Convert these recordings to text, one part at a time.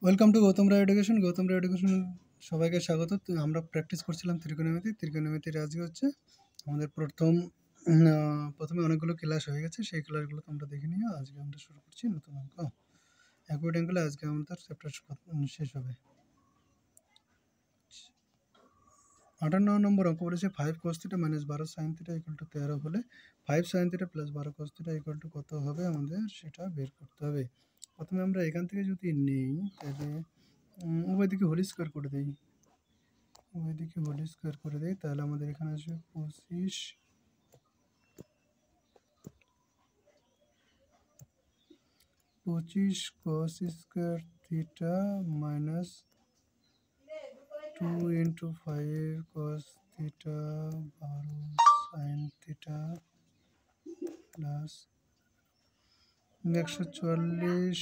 Welcome to Gautam Roy education. Gautam Roy education সবাইকে স্বাগত। তো আমরা প্র্যাকটিস করছিলাম ত্রিকোণমিতির আজকে হচ্ছে আমাদের প্রথমে অনেকগুলো ক্লাস হয়ে গেছে, সেই ক্লাসগুলো তোমরা দেখে নিও। আজকে আমরা শুরু করছি নতুন অঙ্ক অ্যাকুইড অ্যাঙ্গেলে। আজকে আমাদের চ্যাপ্টার শেষ হবে। 58 নম্বর অঙ্ক বলেছে 5 cos θ - 12 sin θ = 13 হলে 5 sin θ + 12 cos θ = কত হবে, আমাদের সেটা বের করতে হবে। প্রথমে আমরা এখান থেকে যদি নেই তাহলে উভয় দিকে হোল স্কোয়ার করে দিই। তাহলে আমাদের এখানে আসবে 25 cos square theta minus 2 × 5 cos theta 12 sin theta plus 144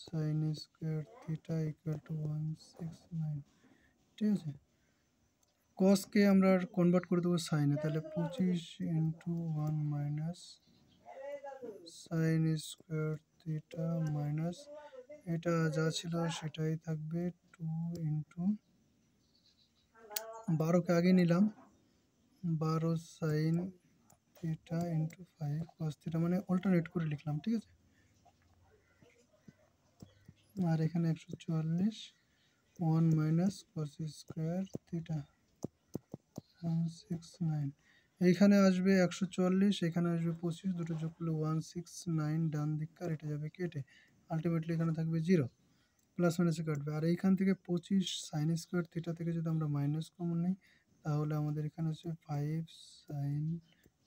sin square theta = 169। ঠিক আছে, কসকে আমরা কনভার্ট করে দেবো সাইনে, তাহলে 25 × 1 minus sine square theta minus এটা যা ছিল সেটাই থাকবে 2 × 12কে আগে নিলাম, 12 সাইন থিটা × 5 cos থিটা, মানে অল্টারনেট করে লিখলাম। ঠিক আছে, আর এখানে 144 1 মাইনাস cos স্কোয়ার থিটা 169। এইখানে আসবে 144, এখানে আসবে 25, দুটো যোগ করলে 169 ডান দিককার, এটা যাবে কেটে, আলটিমেটলি এখানে থাকবে 0, প্লাস মাইনাসে কাটবে। আর এইখান থেকে 25 সাইন স্কোয়ার থিটা থেকে যদি আমরা মাইনাস কমন নিই তাহলে আমাদের এখানে আসবে 5 সাইন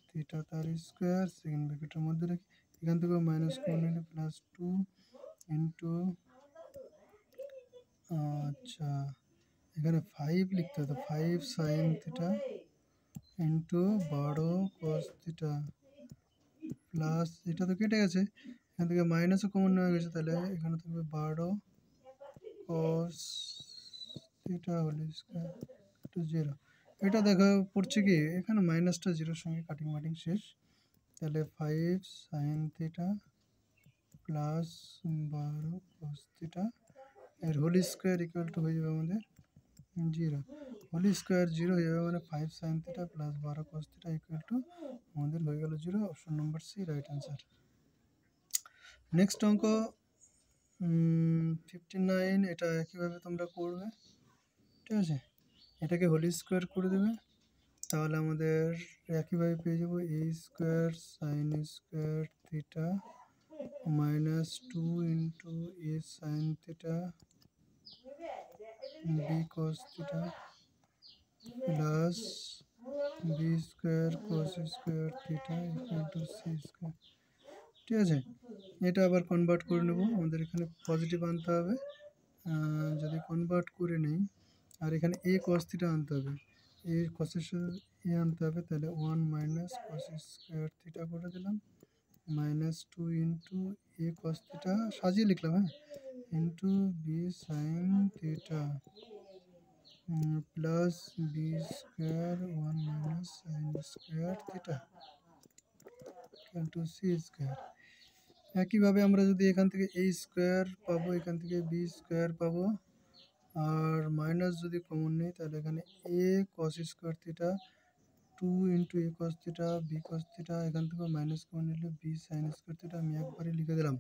থিটা তার স্কোয়ার, সেকেন্ড ব্র্যাকেটের মধ্যে রাখি, এখান থেকে মাইনাস কমন নিলে প্লাস 2 ইন্টু, আচ্ছা এখানে 5 লিখতে হতো, 5 sine theta into 12 cos theta plus, এটা তো কেটে গেছে, এখান থেকে মাইনাসও কমন নেওয়া গেছে, তাহলে এখানে থাকবে 12 cos theta whole square to 0। এটা দেখা পড়ছে কি এখানে মাইনাসটা 0-র সঙ্গে কাটিং মাটিং শেষ, তাহলে 5 sine theta plus 12 cos theta এর হোল স্কোয়ার = হয়ে যাবে আমাদের 0। হোল স্কোয়ার 0 হয়ে যাবে, মানে 5 sine theta plus 12 cos theta = আমাদের হয়ে গেল 0। Option number C right answer. Next অঙ্ক 59, এটা একইভাবে তোমরা করবে। ঠিক আছে, এটাকে হোল স্কোয়ার করে দেবে, তাহলে আমাদের একইভাবে পেয়ে যাবো a square sine square theta minus 2 × a sine theta b cos theta plus b square cos square theta = c square. ঠিক আছে, এটা আবার কনভার্ট করে নেব, আমাদের এখানে পজিটিভ আনতে হবে। যদি কনভার্ট করে নেই আর এখানে a cos থিটা আনতে হবে, a cosের সাথে a আনতে হবে, তাহলে 1 মাইনাস cos স্কোয়ার থিটা করে দিলাম মাইনাস 2 × a cos থিটা সাজিয়ে লিখলাম, হ্যাঁ, into b sign theta plus b square 1 minus sine square theta = c square. একইভাবে আমরা যদি এখান থেকে a স্কোয়ার পাবো, এখান থেকে b স্কোয়ার পাবো, আর মাইনাস যদি কমন নেই তাহলে এখানে a cos square theta 2 × a cos theta b cos theta, এখান থেকে মাইনাস কমন নিলে b সাইন স্কোয়ার থিটা, আমি একবারে লিখে দিলাম।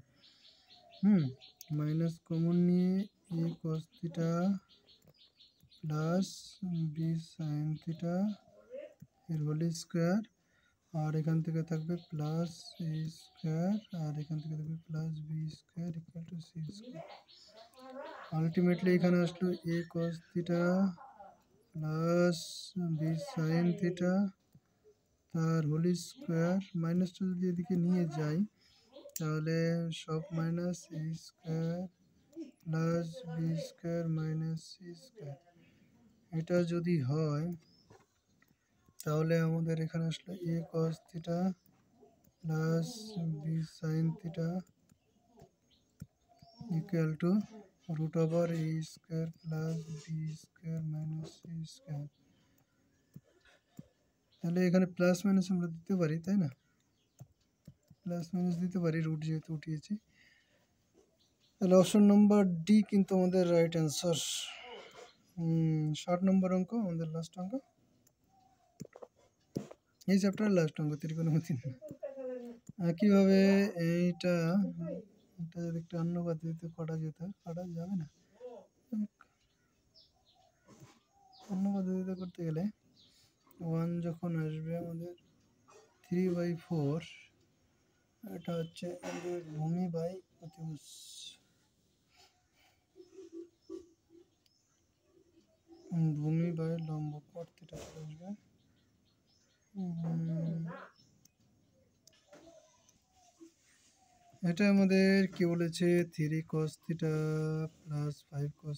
মাইনাস কমন নিয়ে a cos theta plus b sine theta এর হোল স্কোয়ার, আর এখান থেকে থাকবে প্লাস a স্কোয়ার, আর এখান থেকে থাকবে plus b square = c square. Ultimately এখানে আসলো a cos theta plus b sine theta তার হোল স্কোয়ার, মাইনাসটা যদি এদিকে নিয়ে যাই তাহলে সব minus a square plus b square minus c square. এটা যদি হয় তাহলে আমাদের এখানে আসলো a cos theta plus b sine theta = √a square plus b square minus c square. তাহলে এখানে প্লাস মাইনাস আমরা দিতে পারি, তাই না, প্লাস মাইনাস দিতে পারি, রুট যেহেতু উঠিয়েছি। তাহলে অপশন নম্বর ডি কিন্তু আমাদের রাইট অ্যান্সার। 60 নম্বর অঙ্ক, আমাদের লাস্ট অঙ্ক, এই চ্যাপ্টারের লাস্ট অঙ্ক, ত্রিকোণমিতি। একইভাবে এইটা যদি একটু অন্য পদ্ধতিতে করা যেত, করা যাবে না, অন্য পদ্ধতিতে করতে গেলে 1 যখন আসবে আমাদের 3/4, এটা হচ্ছে আমাদের ভূমি বাই অতিভুজ, ভূমি বাই লম্ব, cot থিটা আসবে। এটা আমাদের কি বলেছে, 3 cos theta plus 5 cos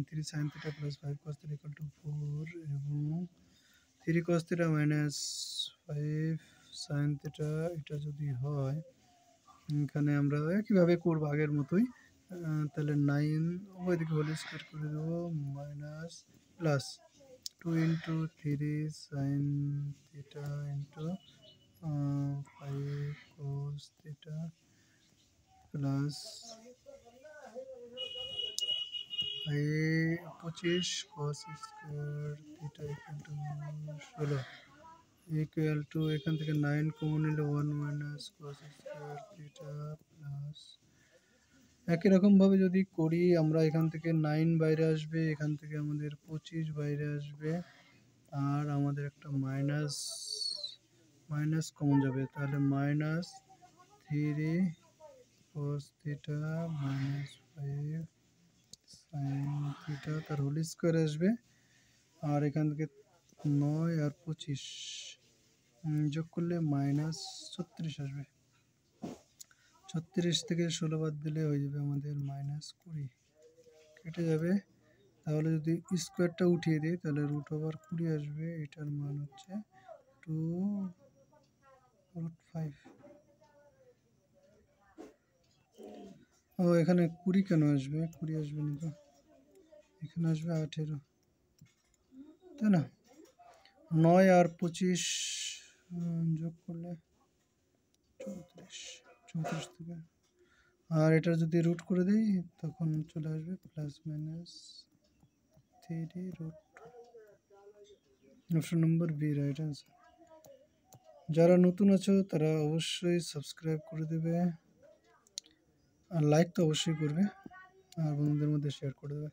3 sin theta plus 5 cos theta equal to 4, এবং 3 cos theta minus 5 sin theta, এটা যদি হয় এখানে আমরা কীভাবে করবো আগের মতোই, তাহলে 9 ওইদিকে হোল স্কোয়ার করে দেবো, minus plus 2 into 3 sin theta into 5 cos theta plus 25 cos square theta equal to 16, equal to এখান থেকে 9 কমন নিলে 1 minus cos square theta plus, একই রকমভাবে যদি করি আমরা, এখান থেকে 9 বাইরে আসবে, এখান থেকে আমাদের 25 বাইরে আসবে, আর আমাদের একটা মাইনাস মাইনাস কমন যাবে, তাহলে minus 3 cos theta minus 5 sin theta তার হোল স্কোয়ার আসবে, আর এখান থেকে 9 আর 25 যোগ করলে মাইনাস 36 আসবে। 36 থেকে 16 বাদ দিলে হয়ে যাবে আমাদের মাইনাস 20, কেটে যাবে। তাহলে যদি স্কোয়ারটা উঠিয়ে দিই তাহলে √20 আসবে, এটার মান হচ্ছে 2√5। ও এখানে 20 কেন আসবে, 20 আসবে না তো, এখানে আসবে 18, তাই না? 9 আর 25 যোগ করলে 34 থেকে, আর এটা যদি রুট করে দিই তখন চলে আসবে plus minus 3√2। Option number B right answer. যারা নতুন আছো তারা অবশ্যই সাবস্ক্রাইব করে দেবে, আর লাইক তো অবশ্যই করবে, আর বন্ধুদের মধ্যে শেয়ার করে দেবে।